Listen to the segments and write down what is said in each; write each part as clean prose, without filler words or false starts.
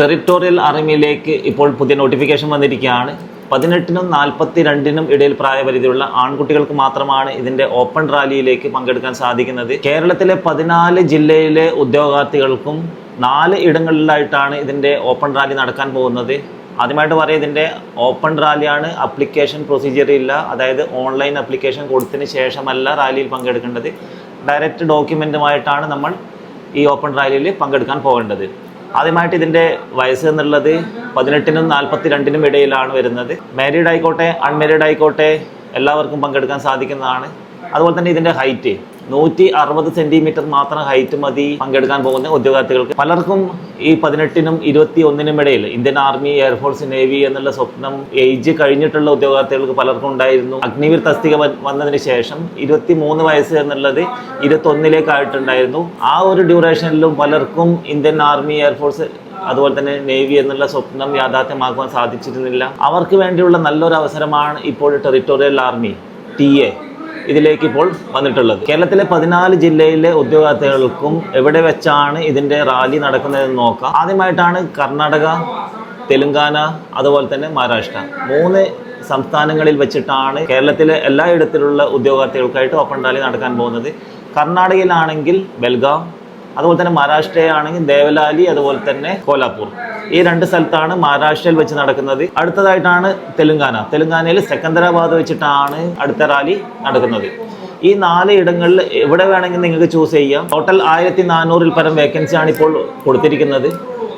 Territorial ആർമിയിലേക്ക് ഇപ്പോൾ പുതിയ notification വന്നിരിക്കുകയാണ്. 18നും 42നും ഇടയിൽ പ്രായപരിധിയുള്ള ആൺകുട്ടികൾക്ക് മാത്രമാണ് ഇതിന്റെ ഓപ്പൺ റാലിയിലേക്ക് പങ്കെടുക്കാൻ സാധിക്കുന്നത്. കേരളത്തിലെ 14 ജില്ലയിലെ ഉദ്യോഗാർത്ഥികൾക്കും 4 ഇടങ്ങളിലായിട്ടാണ് ഇതിന്റെ ഓപ്പൺ റാലി നടക്കാൻ പോകുന്നത്. ആദ്യമായിട്ട് പറയാം, ഇതിന്റെ ഓപ്പൺ റാലിയാണ്. അപ്ലിക്കേഷൻ പ്രൊസീജിയർ ഇല്ല. അതായത് ഓൺലൈൻ അപ്ലിക്കേഷൻ കൊടുത്തതിന് ശേഷമല്ല റാലിയിൽ പങ്കെടുക്കേണ്ടത്. ഡയറക്റ്റ് ഡോക്യുമെന്റുമായിട്ടാണ് നമ്മൾ ഈ ഓപ്പൺ റാലിയിൽ പങ്കെടുക്കാൻ പോകേണ്ടത്. ആദ്യമായിട്ട് ഇതിൻ്റെ വയസ്സ് എന്നുള്ളത് 18നും 42നും ഇടയിലാണ് വരുന്നത്. മാരീഡ് ആയിക്കോട്ടെ അൺമാരീഡ് ആയിക്കോട്ടെ എല്ലാവർക്കും പങ്കെടുക്കാൻ സാധിക്കുന്നതാണ്. അതുപോലെ തന്നെ ഇതിൻ്റെ ഹൈറ്റ് 160 സെൻറ്റിമീറ്റർ മാത്രം ഹൈറ്റ് മതി പങ്കെടുക്കാൻ പോകുന്ന ഉദ്യോഗാർത്ഥികൾക്ക്. പലർക്കും ഈ 18നും 21നും ഇടയിൽ ഇന്ത്യൻ ആർമി, എയർഫോഴ്സ്, നേവി എന്നുള്ള സ്വപ്നം ഏജ് കഴിഞ്ഞിട്ടുള്ള ഉദ്യോഗാർത്ഥികൾക്ക് പലർക്കും ഉണ്ടായിരുന്നു. അഗ്നിവീർ തസ്തിക വന്നതിന് ശേഷം 23 വയസ്സ് എന്നുള്ളത് 21ലേക്കായിട്ടുണ്ടായിരുന്നു. ആ ഒരു ഡ്യൂറേഷനിലും പലർക്കും ഇന്ത്യൻ ആർമി, എയർഫോഴ്സ് അതുപോലെ തന്നെ നേവി എന്നുള്ള സ്വപ്നം യാഥാർത്ഥ്യമാക്കുവാൻ സാധിച്ചിരുന്നില്ല. അവർക്ക് വേണ്ടിയുള്ള നല്ലൊരു അവസരമാണ് ഇപ്പോൾ ടെറിട്ടോറിയൽ ആർമി TA ഇതിലേക്ക് ഇപ്പോൾ വന്നിട്ടുള്ളത്. കേരളത്തിലെ 14 ജില്ലയിലെ ഉദ്യോഗാർത്ഥികൾക്കും എവിടെ വെച്ചാണ് ഇതിൻ്റെ റാലി നടക്കുന്നതെന്ന് നോക്കാം. ആദ്യമായിട്ടാണ് കർണാടക, തെലുങ്കാന, അതുപോലെ തന്നെ മഹാരാഷ്ട്ര 3 സംസ്ഥാനങ്ങളിൽ വെച്ചിട്ടാണ് കേരളത്തിലെ എല്ലായിടത്തിലുള്ള ഉദ്യോഗാർത്ഥികൾക്കായിട്ട് ഓപ്പൺ റാലി നടക്കാൻ പോകുന്നത്. കർണാടകയിലാണെങ്കിൽ ബെൽഗാം, അതുപോലെ തന്നെ മഹാരാഷ്ട്രയാണെങ്കിൽ ദേവലാലി, അതുപോലെ തന്നെ കോലാപൂർ. ഈ 2 സ്ഥലത്താണ് മഹാരാഷ്ട്രയിൽ വെച്ച് നടക്കുന്നത്. അടുത്തതായിട്ടാണ് തെലുങ്കാനയിൽ സെക്കന്ദരാബാദ് വെച്ചിട്ടാണ് അടുത്ത റാലി നടക്കുന്നത്. ഈ 4 ഇടങ്ങളിൽ എവിടെ വേണമെങ്കിൽ നിങ്ങൾക്ക് ചൂസ് ചെയ്യാം. ടോട്ടൽ 1400-ൽ പരം വേക്കൻസിയാണ് ഇപ്പോൾ കൊടുത്തിരിക്കുന്നത്.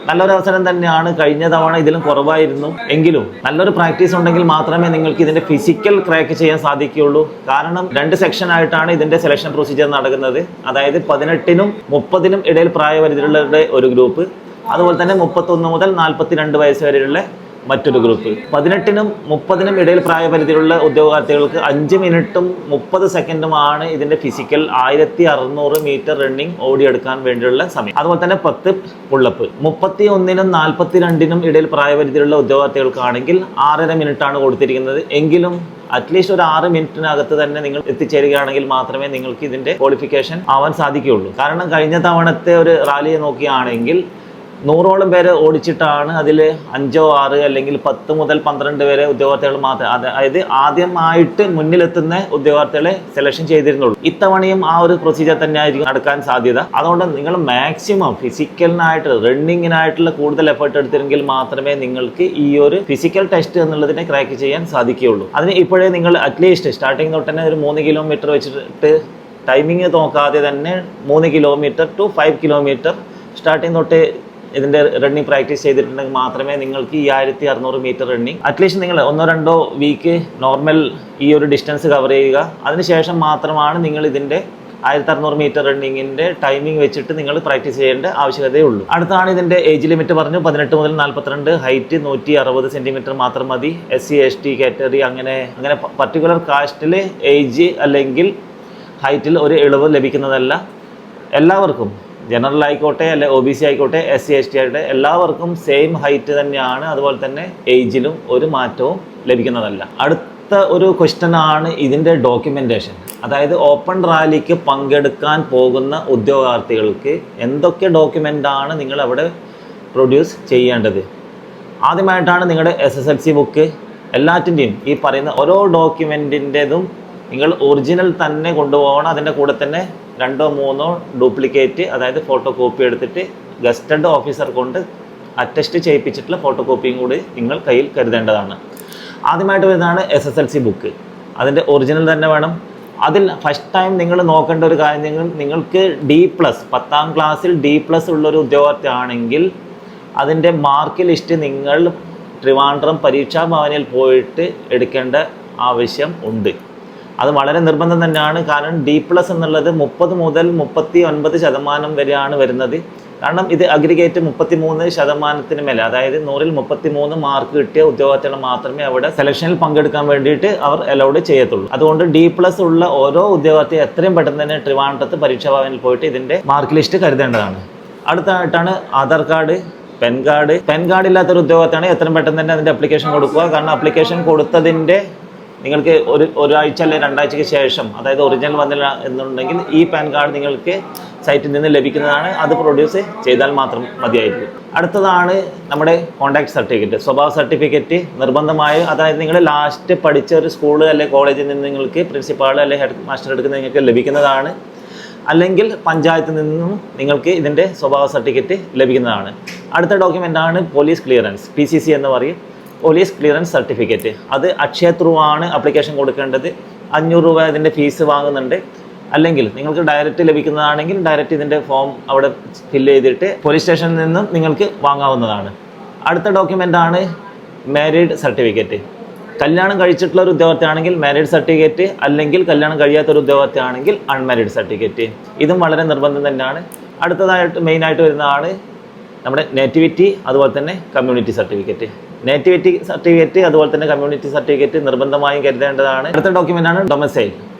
നല്ലൊരു അവസരം തന്നെയാണ്. കഴിഞ്ഞ തവണ ഇതിലും കുറവായിരുന്നു. എങ്കിലും നല്ലൊരു പ്രാക്ടീസ് ഉണ്ടെങ്കിൽ മാത്രമേ നിങ്ങൾക്ക് ഇതിന്റെ ഫിസിക്കൽ ക്രാക്ക് ചെയ്യാൻ സാധിക്കുകയുള്ളൂ. കാരണം 2 സെക്ഷൻ ആയിട്ടാണ് ഇതിന്റെ സെലക്ഷൻ പ്രൊസീജിയർ നടക്കുന്നത്. അതായത് 18നും 30നും ഇടയിൽ പ്രായപരിധിയുള്ളവരുടെ ഒരു ഗ്രൂപ്പ്, അതുപോലെ തന്നെ 31 മുതൽ 42 വയസ്സ് വരെയുള്ള മറ്റൊരു ഗ്രൂപ്പ്. 18നും 30നും ഇടയിൽ പ്രായപരിധിയുള്ള ഉദ്യോഗാർത്ഥികൾക്ക് 5 മിനിറ്റും 30 സെക്കൻഡുമാണ് ഇതിന്റെ ഫിസിക്കൽ 1600 മീറ്റർ റണ്ണിങ് ഓടിയെടുക്കാൻ വേണ്ടിയുള്ള സമയം. അതുപോലെ തന്നെ 10 പുള്ളപ്പ്. 31നും 42നും ഇടയിൽ പ്രായപരിധിയുള്ള ഉദ്യോഗാർത്ഥികൾക്കാണെങ്കിൽ 6.5 മിനിറ്റാണ് കൊടുത്തിരിക്കുന്നത്. എങ്കിലും അറ്റ്ലീസ്റ്റ് ഒരു 6 മിനിറ്റിനകത്ത് തന്നെ നിങ്ങൾ എത്തിച്ചേരുകയാണെങ്കിൽ മാത്രമേ നിങ്ങൾക്ക് ഇതിന്റെ ക്വാളിഫിക്കേഷൻ ആവാൻ സാധിക്കുകയുള്ളൂ. കാരണം കഴിഞ്ഞ തവണത്തെ ഒരു റാലിയെ നോക്കുകയാണെങ്കിൽ 100ഓളം പേരെ ഓടിച്ചിട്ടാണ് അതിൽ 5, 6 അല്ലെങ്കിൽ 10 മുതൽ 12 വരെ ഉദ്യോഗാർത്ഥികൾ മാത്രമേ, അതായത് ആദ്യമായിട്ട് മുന്നിലെത്തുന്ന ഉദ്യോഗാർത്ഥികളെ സെലക്ഷൻ ചെയ്തിരുന്നുള്ളൂ. ഇത്തവണയും ആ ഒരു പ്രൊസീജിയർ തന്നെയായിരിക്കും നടക്കാൻ സാധ്യത. അതുകൊണ്ട് നിങ്ങൾ മാക്സിമം ഫിസിക്കലിനായിട്ട്, റണ്ണിങ്ങിനായിട്ടുള്ള കൂടുതൽ എഫേർട്ട് എടുത്തിരുന്നെങ്കിൽ മാത്രമേ നിങ്ങൾക്ക് ഈ ഒരു ഫിസിക്കൽ ടെസ്റ്റ് എന്നുള്ളതിനെ ക്രാക്ക് ചെയ്യാൻ സാധിക്കുകയുള്ളൂ. അതിന് ഇപ്പോഴേ നിങ്ങൾ അറ്റ്ലീസ്റ്റ് സ്റ്റാർട്ടിങ് തൊട്ട് തന്നെ ഒരു 3 കിലോമീറ്റർ വെച്ചിട്ട് ടൈമിങ് നോക്കാതെ തന്നെ 3 കിലോമീറ്റർ ടു 5 കിലോമീറ്റർ സ്റ്റാർട്ടിങ് തൊട്ട് ഇതിൻ്റെ റണ്ണിങ് പ്രാക്ടീസ് ചെയ്തിട്ടുണ്ടെങ്കിൽ മാത്രമേ നിങ്ങൾക്ക് ഈ 1600 മീറ്റർ റണ്ണിങ് അറ്റ്ലീസ്റ്റ് നിങ്ങൾ 1-2 വീക്ക് നോർമൽ ഈ ഒരു ഡിസ്റ്റൻസ് കവർ ചെയ്യുക. അതിനുശേഷം മാത്രമാണ് നിങ്ങൾ ഇതിൻ്റെ 1600 മീറ്റർ റണ്ണിങ്ങിൻ്റെ ടൈമിംഗ് വെച്ചിട്ട് നിങ്ങൾ പ്രാക്ടീസ് ചെയ്യേണ്ട ആവശ്യകതയുള്ളൂ. അടുത്താണ് ഇതിൻ്റെ ഏജ് ലിമിറ്റ് പറഞ്ഞു. 18 മുതൽ 42, ഹൈറ്റ് 160 സെൻറ്റിമീറ്റർ മാത്രം മതി. SC ST കാറ്റഗറി അങ്ങനെ പർട്ടിക്കുലർ കാസ്റ്റിൽ ഏജ് അല്ലെങ്കിൽ ഹൈറ്റിൽ ഒരു ഇളവ് ലഭിക്കുന്നതല്ല. എല്ലാവർക്കും ജനറൽ ആയിക്കോട്ടെ അല്ലെ OBC ആയിക്കോട്ടെ SC ST ആയിക്കോട്ടെ എല്ലാവർക്കും സെയിം ഹൈറ്റ് തന്നെയാണ്. അതുപോലെ തന്നെ ഏജിലും ഒരു മാറ്റവും ലഭിക്കുന്നതല്ല. അടുത്ത ഒരു ക്വസ്റ്റ്യൻ ആണ് ഇതിൻ്റെ ഡോക്യുമെൻറ്റേഷൻ. അതായത് ഓപ്പൺ റാലിക്ക് പങ്കെടുക്കാൻ പോകുന്ന ഉദ്യോഗാർത്ഥികൾക്ക് എന്തൊക്കെ ഡോക്യുമെൻ്റാണ് നിങ്ങൾ അവിടെ പ്രൊഡ്യൂസ് ചെയ്യേണ്ടത്. ആദ്യമായിട്ടാണ് നിങ്ങളുടെ SSLC ബുക്ക്. എല്ലാറ്റിൻ്റെയും ഈ പറയുന്ന ഓരോ ഡോക്യുമെൻറ്റിൻ്റെതും നിങ്ങൾ ഒറിജിനൽ തന്നെ കൊണ്ടുപോകണം. അതിൻ്റെ കൂടെ തന്നെ 2-3 ഡ്യൂപ്ലിക്കേറ്റ്, അതായത് ഫോട്ടോ കോപ്പി എടുത്തിട്ട് ഗസ്റ്റഡ് ഓഫീസർ കൊണ്ട് അറ്റസ്റ്റ് ചെയ്യിപ്പിച്ചിട്ടുള്ള ഫോട്ടോ കോപ്പിയും കൂടി നിങ്ങൾ കയ്യിൽ കരുതേണ്ടതാണ്. ആദ്യമായിട്ട് വരുന്നതാണ് SSLC ബുക്ക്. അതിൻ്റെ ഒറിജിനൽ തന്നെ വേണം. അതിൽ ഫസ്റ്റ് ടൈം നിങ്ങൾ നോക്കേണ്ട ഒരു കാര്യം, നിങ്ങൾക്ക് D+, 10ാം ക്ലാസ്സിൽ D+ ഉള്ളൊരു ഉദ്യോഗാർത്ഥി ആണെങ്കിൽ അതിൻ്റെ മാർക്ക് ലിസ്റ്റ് നിങ്ങൾ ട്രിവാൻഡ്രം പരീക്ഷാ ഭവനിൽ പോയിട്ട് എടുക്കേണ്ട ആവശ്യം ഉണ്ട്. അത് വളരെ നിർബന്ധം തന്നെയാണ്. കാരണം D+ എന്നുള്ളത് 30 മുതൽ 39% വരെയാണ് വരുന്നത്. കാരണം ഇത് അഗ്രിഗേറ്റ് 33% മേലെ, അതായത് 100-ൽ 33 മാർക്ക് കിട്ടിയ ഉദ്യോഗാർത്ഥികൾ മാത്രമേ അവിടെ സെലക്ഷനിൽ പങ്കെടുക്കാൻ വേണ്ടിയിട്ട് അവർ അലൗഡ് ചെയ്യത്തുള്ളൂ. അതുകൊണ്ട് D+ ഉള്ള ഓരോ ഉദ്യോഗാർത്ഥി എത്രയും പെട്ടെന്ന് തന്നെ ട്രിവാൻഡ്രത്ത് പരീക്ഷാ ഭവനിൽ പോയിട്ട് ഇതിൻ്റെ മാർക്ക് ലിസ്റ്റ് കരുതേണ്ടതാണ്. അടുത്തായിട്ടാണ് Aadhaar card, PAN card. PAN card ഇല്ലാത്തൊരു ഉദ്യോഗാർത്ഥിയാണ് എത്രയും പെട്ടെന്ന് തന്നെ അതിൻ്റെ അപ്ലിക്കേഷൻ കൊടുക്കുക. കാരണം അപ്ലിക്കേഷൻ കൊടുത്തതിൻ്റെ നിങ്ങൾക്ക് ഒരാഴ്ച അല്ലെങ്കിൽ 2 ആഴ്ചയ്ക്ക് ശേഷം, അതായത് ഒറിജിനൽ വന്നില്ല എന്നുണ്ടെങ്കിൽ ഈ പാൻ കാർഡ് നിങ്ങൾക്ക് സൈറ്റിൽ നിന്ന് ലഭിക്കുന്നതാണ്. അത് പ്രൊഡ്യൂസ് ചെയ്താൽ മാത്രം മതിയായിരിക്കും. അടുത്തതാണ് നമ്മുടെ കോൺടാക്ട് സർട്ടിഫിക്കറ്റ്. സ്വഭാവ സർട്ടിഫിക്കറ്റ് നിർബന്ധമായി, അതായത് നിങ്ങൾ ലാസ്റ്റ് പഠിച്ച ഒരു സ്കൂൾ അല്ലെങ്കിൽ കോളേജിൽ നിന്ന് നിങ്ങൾക്ക് പ്രിൻസിപ്പാൾ അല്ലെങ്കിൽ ഹെഡ് മാസ്റ്റർ എടുക്കുന്ന നിങ്ങൾക്ക് ലഭിക്കുന്നതാണ്. അല്ലെങ്കിൽ പഞ്ചായത്തിൽ നിന്നും നിങ്ങൾക്ക് ഇതിൻ്റെ സ്വഭാവ സർട്ടിഫിക്കറ്റ് ലഭിക്കുന്നതാണ്. അടുത്ത ഡോക്യുമെൻ്റാണ് പോലീസ് ക്ലിയറൻസ്, PCC എന്ന് പറയും, പോലീസ് ക്ലിയറൻസ് സർട്ടിഫിക്കറ്റ്. അത് അക്ഷയ ത്രൂ ആണ് ആപ്ലിക്കേഷൻ കൊടുക്കേണ്ടത്. 500 രൂപ ഇതിൻ്റെ ഫീസ് വാങ്ങുന്നുണ്ട്. അല്ലെങ്കിൽ നിങ്ങൾക്ക് ഡയറക്റ്റ് ലഭിക്കുന്നതാണെങ്കിൽ ഡയറക്റ്റ് ഇതിൻ്റെ ഫോം അവിടെ ഫില്ല് ചെയ്തിട്ട് പോലീസ് സ്റ്റേഷനിൽ നിന്നും നിങ്ങൾക്ക് വാങ്ങാവുന്നതാണ്. അടുത്ത ഡോക്യുമെൻ്റാണ് മാരീഡ് സർട്ടിഫിക്കറ്റ്. കല്യാണം കഴിച്ചിട്ടുള്ള ഒരു ഉദ്യോഗാർത്ഥിയാണെങ്കിൽ മാരീഡ് സർട്ടിഫിക്കറ്റ്, അല്ലെങ്കിൽ കല്യാണം കഴിയാത്തൊരു ഉദ്യോഗാർത്ഥിയാണെങ്കിൽ അൺമാരീഡ് സർട്ടിഫിക്കറ്റ്. ഇതും വളരെ നിർബന്ധം തന്നെയാണ്. അടുത്തതായിട്ട് മെയിനായിട്ട് വരുന്നതാണ് നമ്മുടെ നേറ്റിവിറ്റി, അതുപോലെ തന്നെ കമ്മ്യൂണിറ്റി സർട്ടിഫിക്കറ്റ്. നേറ്റിവിറ്റി സർട്ടിഫിക്കറ്റ് അതുപോലെ തന്നെ കമ്മ്യൂണിറ്റി സർട്ടിഫിക്കറ്റ് നിർബന്ധമായും കരുതേണ്ടതാണ്. അടുത്ത ഡോക്യുമെൻ്റാണ് ഡൊമസൈൽ.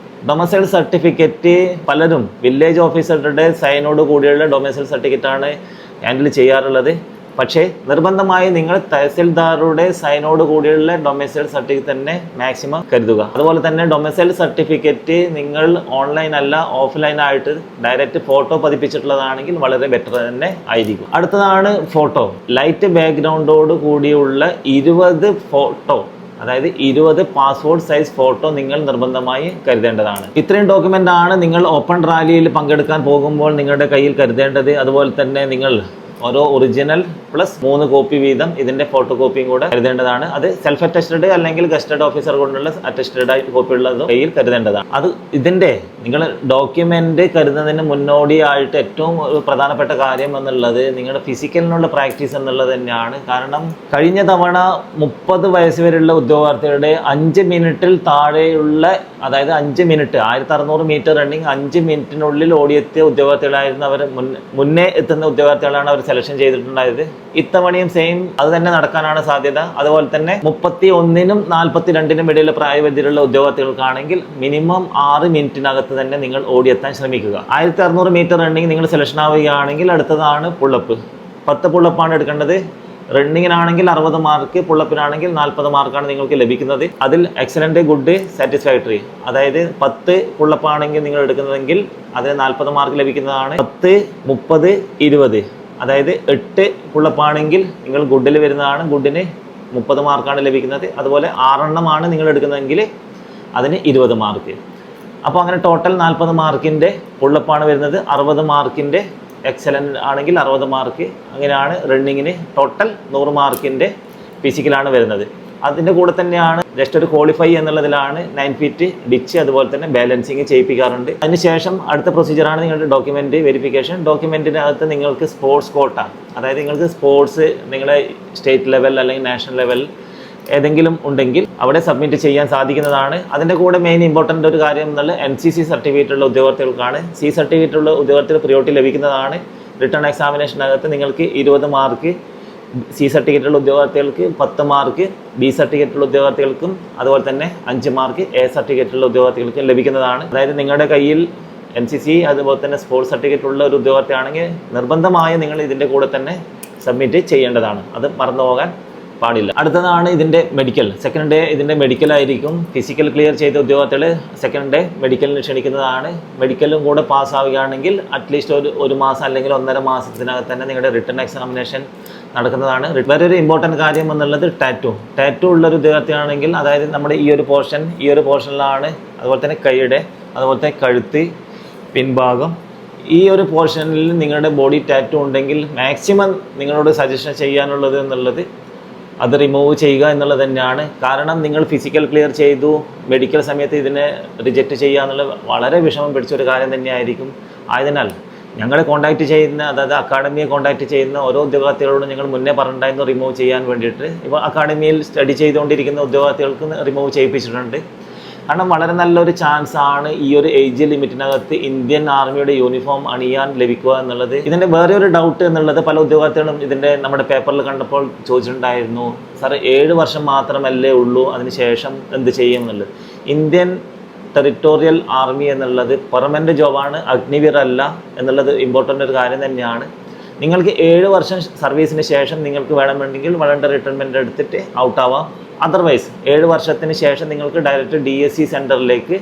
ഡൊമസൈൽ സർട്ടിഫിക്കറ്റ് പലരും വില്ലേജ് ഓഫീസറുടെ സൈനോട് കൂടിയുള്ള ഡൊമസൈൽ സർട്ടിഫിക്കറ്റാണ് ഹാൻഡിൽ ചെയ്യാറുള്ളത്. പക്ഷേ നിർബന്ധമായി നിങ്ങൾ തഹസിൽദാറുടെ സൈനോട് കൂടിയുള്ള ഡൊമസൈൽ സർട്ടിഫിക്കറ്റ് തന്നെ മാക്സിമം കരുതുക. അതുപോലെ തന്നെ ഡൊമസൈൽ സർട്ടിഫിക്കറ്റ് നിങ്ങൾ ഓൺലൈൻ അല്ല ഓഫ്ലൈൻ ആയിട്ട് ഡയറക്റ്റ് ഫോട്ടോ പതിപ്പിച്ചിട്ടുള്ളതാണെങ്കിൽ വളരെ ബെറ്റർ തന്നെ ആയിരിക്കും. അടുത്തതാണ് ഫോട്ടോ. ലൈറ്റ് ബാക്ക്ഗ്രൗണ്ടോട് കൂടിയുള്ള 20 ഫോട്ടോ, അതായത് 20 പാസ്പോർട്ട് സൈസ് ഫോട്ടോ നിങ്ങൾ നിർബന്ധമായി കരുതേണ്ടതാണ്. ഇത്രയും ഡോക്യുമെൻ്റ് ആണ് നിങ്ങൾ ഓപ്പൺ റാലിയിൽ പങ്കെടുക്കാൻ പോകുമ്പോൾ നിങ്ങളുടെ കയ്യിൽ കരുതേണ്ടത്. അതുപോലെ തന്നെ നിങ്ങൾ ഓരോ ഒറിജിനൽ പ്ലസ് 3 കോപ്പി വീതം ഇതിൻ്റെ ഫോട്ടോ കോപ്പിയും കൂടെ കരുതേണ്ടതാണ്. അത് സെൽഫ് അറ്റസ്റ്റഡ് അല്ലെങ്കിൽ ഗസ്റ്റഡ് ഓഫീസർ കൊണ്ടുള്ള അറ്റസ്റ്റഡ് ആയിട്ട് കോപ്പി ഉള്ളതും കയ്യിൽ കരുതേണ്ടതാണ്. അത് ഇതിൻ്റെ നിങ്ങൾ ഡോക്യുമെൻ്റ് കരുതുന്നതിന് മുന്നോടിയായിട്ട് ഏറ്റവും പ്രധാനപ്പെട്ട കാര്യം എന്നുള്ളത് നിങ്ങളുടെ ഫിസിക്കലിനുള്ള പ്രാക്ടീസ് എന്നുള്ളത് തന്നെയാണ്. കാരണം കഴിഞ്ഞ തവണ 30 വയസ്സ് വരെയുള്ള ഉദ്യോഗാർത്ഥികളുടെ 5 മിനിറ്റിൽ താഴെയുള്ള, അതായത് 5 മിനിറ്റ് 1600 മീറ്റർ റണ്ണിങ് 5 മിനിറ്റിനുള്ളിൽ ഓടിയെത്തിയ ഉദ്യോഗാർത്ഥികളായിരുന്നു. അവർ മുന്നേ എത്തുന്ന ഉദ്യോഗാർത്ഥികളാണ് അവർ സെലക്ഷൻ ചെയ്തിട്ടുണ്ടായത്. ഇത്തവണയും സെയിം അത് തന്നെ നടക്കാനാണ് സാധ്യത. അതുപോലെ തന്നെ 31നും 42നും ഇടയിൽ പ്രായപരിധിയിലുള്ള ഉദ്യോഗാർത്ഥികൾക്കാണെങ്കിൽ മിനിമം 6 മിനിറ്റിനകത്ത് തന്നെ നിങ്ങൾ ഓടിയെത്താൻ ശ്രമിക്കുക. 1600 മീറ്റർ റണ്ണിങ് നിങ്ങൾ സെലക്ഷൻ ആവുകയാണെങ്കിൽ അടുത്തതാണ് പുള്ളപ്പ്. 10 പുള്ളപ്പാണ് എടുക്കേണ്ടത്. റണ്ണിങ്ങിനാണെങ്കിൽ 60 മാർക്ക്, പുള്ളപ്പിനാണെങ്കിൽ 40 മാർക്കാണ് നിങ്ങൾക്ക് ലഭിക്കുന്നത്. അതിൽ എക്സലന്റ്, ഗുഡ്, സാറ്റിസ്ഫാക്ടറി, അതായത് 10 പുള്ളപ്പാണെങ്കിൽ നിങ്ങൾ എടുക്കുന്നതെങ്കിൽ അതിന് 40 മാർക്ക് ലഭിക്കുന്നതാണ്. 10, 30, 20, അതായത് 8 പുള്ളപ്പാണെങ്കിൽ നിങ്ങൾ ഗുഡിൽ വരുന്നതാണ്. ഗുഡിന് 30 മാർക്കാണ് ലഭിക്കുന്നത്. അതുപോലെ 6 എണ്ണമാണ് നിങ്ങൾ എടുക്കുന്നതെങ്കിൽ അതിന് 20 മാർക്ക്. അപ്പോൾ അങ്ങനെ ടോട്ടൽ 40 മാർക്കിൻ്റെ പുള്ളപ്പാണ് വരുന്നത്. 60 മാർക്കിൻ്റെ എക്സലൻ്റ് ആണെങ്കിൽ 60 മാർക്ക്. അങ്ങനെയാണ് റണ്ണിങ്ങിന് ടോട്ടൽ 100 മാർക്കിൻ്റെ ഫിസിക്കലാണ് വരുന്നത്. അതിൻ്റെ കൂടെ തന്നെയാണ് ജസ്റ്റ് ഒരു ക്വാളിഫൈ എന്നുള്ളതിലാണ് 9 ഫീറ്റ് ഡിച്ച് അതുപോലെ തന്നെ ബാലൻസിങ് ചെയ്യിപ്പിക്കാറുണ്ട്. അതിനുശേഷം അടുത്ത പ്രൊസീജിയറാണ് നിങ്ങളുടെ ഡോക്യുമെൻ്റ് വെരിഫിക്കേഷൻ. ഡോക്യുമെൻറ്റിനകത്ത് നിങ്ങൾക്ക് സ്പോർട്സ് കോട്ട, അതായത് നിങ്ങൾക്ക് സ്പോർട്സ് നിങ്ങളുടെ സ്റ്റേറ്റ് ലെവൽ അല്ലെങ്കിൽ നാഷണൽ ലെവൽ ഏതെങ്കിലും ഉണ്ടെങ്കിൽ അവിടെ സബ്മിറ്റ് ചെയ്യാൻ സാധിക്കുന്നതാണ്. അതിൻ്റെ കൂടെ മെയിൻ ഇമ്പോർട്ടൻ്റ് ഒരു കാര്യം എന്നുള്ള NCC സർട്ടിഫിക്കറ്റ് ഉള്ള ഉദ്യോഗാർത്ഥികൾക്കാണ്. C സർട്ടിഫിക്കറ്റ് ഉള്ള ഉദ്യോഗാർത്ഥികൾ പ്രിയോറിറ്റി ലഭിക്കുന്നതാണ്. റിട്ടേൺ എക്സാമിനേഷനകത്ത് നിങ്ങൾക്ക് 20 മാർക്ക്, C സർട്ടിഫിക്കറ്റ് ഉള്ള ഉദ്യോഗാർത്ഥികൾക്ക് 10 മാർക്ക്, B സർട്ടിഫിക്കറ്റ് ഉള്ള ഉദ്യോഗാർത്ഥികൾക്കും അതുപോലെ തന്നെ 5 മാർക്ക്, A സർട്ടിഫിക്കറ്റ് ഉള്ള ഉദ്യോഗാർത്ഥികൾക്കും ലഭിക്കുന്നതാണ്. അതായത് നിങ്ങളുടെ കയ്യിൽ NCC അതുപോലെ തന്നെ സ്പോർട്സ് സർട്ടിഫിക്കറ്റ് ഉള്ള ഒരു ഉദ്യോഗാർത്ഥിയാണെങ്കിൽ നിർബന്ധമായും നിങ്ങൾ ഇതിൻ്റെ കൂടെ തന്നെ സബ്മിറ്റ് ചെയ്യേണ്ടതാണ്. അത് മറന്നു പോകാൻ പാടില്ല. അടുത്തതാണ് ഇതിൻ്റെ മെഡിക്കൽ. സെക്കൻഡ് ഡേ ഇതിൻ്റെ മെഡിക്കലായിരിക്കും. ഫിസിക്കൽ ക്ലിയർ ചെയ്ത ഉദ്യോഗാർത്ഥികൾ സെക്കൻഡ് ഡേ മെഡിക്കലിന് ക്ഷണിക്കുന്നതാണ്. മെഡിക്കലും കൂടെ പാസ്സാവുകയാണെങ്കിൽ അറ്റ്ലീസ്റ്റ് ഒരു മാസം അല്ലെങ്കിൽ 1.5 മാസത്തിനകത്ത് തന്നെ നിങ്ങളുടെ റിട്ടേൺ എക്സാമിനേഷൻ നടക്കുന്നതാണ്. വേറൊരു ഇമ്പോർട്ടൻറ്റ് കാര്യം എന്നുള്ളത് ടാറ്റു ഉള്ളൊരു ഉദ്യോഗാർത്ഥിയാണെങ്കിൽ, അതായത് നമ്മുടെ ഈ ഒരു പോർഷനിലാണ്, അതുപോലെ തന്നെ കൈയുടെ, അതുപോലെ തന്നെ കഴുത്ത്, പിൻഭാഗം, ഈ ഒരു പോർഷനിൽ നിങ്ങളുടെ ബോഡി ടാറ്റു ഉണ്ടെങ്കിൽ മാക്സിമം നിങ്ങളോട് സജഷൻ ചെയ്യാനുള്ളത് എന്നുള്ളത് അത് റിമൂവ് ചെയ്യുക എന്നുള്ളത് തന്നെയാണ്. കാരണം നിങ്ങൾ ഫിസിക്കൽ ക്ലിയർ ചെയ്തു, മെഡിക്കൽ സമയത്ത് ഇതിനെ റിജക്റ്റ് ചെയ്യുക എന്നുള്ളത് വളരെ വിഷമം പിടിച്ചൊരു കാര്യം തന്നെയായിരിക്കും. ആയതിനാൽ ഞങ്ങളെ കോൺടാക്റ്റ് ചെയ്യുന്ന, അതായത് അക്കാഡമിയെ കോൺടാക്റ്റ് ചെയ്യുന്ന ഓരോ ഉദ്യോഗാർത്ഥികളോടും ഞങ്ങൾ മുന്നേ പറഞ്ഞിട്ടുണ്ടായിരുന്നു റിമൂവ് ചെയ്യാൻ വേണ്ടിയിട്ട്. ഇപ്പോൾ അക്കാഡമിയിൽ സ്റ്റഡി ചെയ്തുകൊണ്ടിരിക്കുന്ന ഉദ്യോഗാർത്ഥികൾക്ക് റിമൂവ് ചെയ്യിപ്പിച്ചിട്ടുണ്ട്. കാരണം വളരെ നല്ലൊരു ചാൻസ് ആണ് ഈ ഒരു ഏജ് ലിമിറ്റിനകത്ത് ഇന്ത്യൻ ആർമിയുടെ യൂണിഫോം അണിയാൻ ലഭിക്കുക എന്നുള്ളത്. ഇതിൻ്റെ വേറെ ഒരു ഡൗട്ട് എന്നുള്ളത് പല ഉദ്യോഗാർത്ഥികളും ഇതിൻ്റെ നമ്മുടെ പേപ്പറിൽ കണ്ടപ്പോൾ ചോദിച്ചിട്ടുണ്ടായിരുന്നു, സാർ 7 വർഷം മാത്രമല്ലേ ഉള്ളൂ, അതിനുശേഷം എന്ത് ചെയ്യും എന്നുള്ളത്. ഇന്ത്യൻ ടെറിട്ടോറിയൽ ആർമി എന്നുള്ളത് പെർമനൻ്റ് ജോബാണ്, അഗ്നിവീർ അല്ല എന്നുള്ളത് ഇമ്പോർട്ടൻ്റ് ഒരു കാര്യം തന്നെയാണ്. നിങ്ങൾക്ക് 7 വർഷം സർവീസിന് ശേഷം നിങ്ങൾക്ക് വേണമെങ്കിൽ വോളണ്ടറി റിട്ടയർമെൻറ്റ് എടുത്തിട്ട് ഔട്ടാവാം. അതർവൈസ് 7 വർഷത്തിന് ശേഷം നിങ്ങൾക്ക് ഡയറക്റ്റ് DSC സെൻറ്ററിലേക്ക്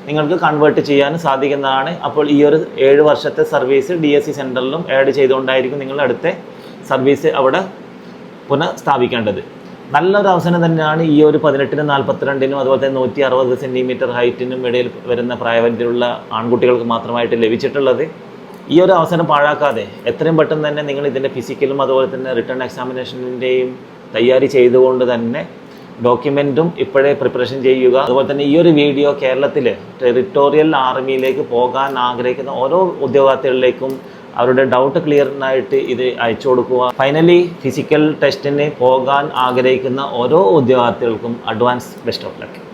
നിങ്ങൾക്ക് കൺവേർട്ട് ചെയ്യാൻ സാധിക്കുന്നതാണ്. അപ്പോൾ ഈ ഒരു 7 വർഷത്തെ സർവീസ് DSC സെൻറ്ററിലും ആഡ് ചെയ്തുകൊണ്ടായിരിക്കും നിങ്ങൾ അടുത്ത സർവീസ് അവിടെ പുനഃസ്ഥാപിക്കേണ്ടത്. നല്ലൊരു അവസരം തന്നെയാണ് ഈ ഒരു 18-നും 42-നും അതുപോലെ തന്നെ 160 സെൻറ്റിമീറ്റർ ഹൈറ്റിനും ഇടയിൽ വരുന്ന പ്രായപരിധിയുള്ള ആൺകുട്ടികൾക്ക് മാത്രമായിട്ട് ലഭിച്ചിട്ടുള്ളത്. ഈ ഒരു അവസരം പാഴാക്കാതെ എത്രയും പെട്ടെന്ന് തന്നെ നിങ്ങൾ ഇതിൻ്റെ ഫിസിക്കലും അതുപോലെ തന്നെ റിട്ടേൺ എക്സാമിനേഷൻ്റെയും തയ്യാറി ചെയ്തുകൊണ്ട് തന്നെ ഡോക്യുമെൻറ്റും ഇപ്പോഴേ പ്രിപ്പറേഷൻ ചെയ്യുക. അതുപോലെ തന്നെ ഈ ഒരു വീഡിയോ കേരളത്തിൽ ടെറിട്ടോറിയൽ ആർമിയിലേക്ക് പോകാൻ ആഗ്രഹിക്കുന്ന ഓരോ ഉദ്യോഗാർത്ഥികളിലേക്കും അവരുടെ ഡൗട്ട് ക്ലിയറിനായിട്ട് ഇത് അയച്ചു കൊടുക്കുക. ഫൈനലി ഫിസിക്കൽ ടെസ്റ്റിന് പോകാൻ ആഗ്രഹിക്കുന്ന ഓരോ ഉദ്യോഗാർത്ഥികൾക്കും അഡ്വാൻസ് ബെസ്റ്റ് ഓഫ് ലക്ക്.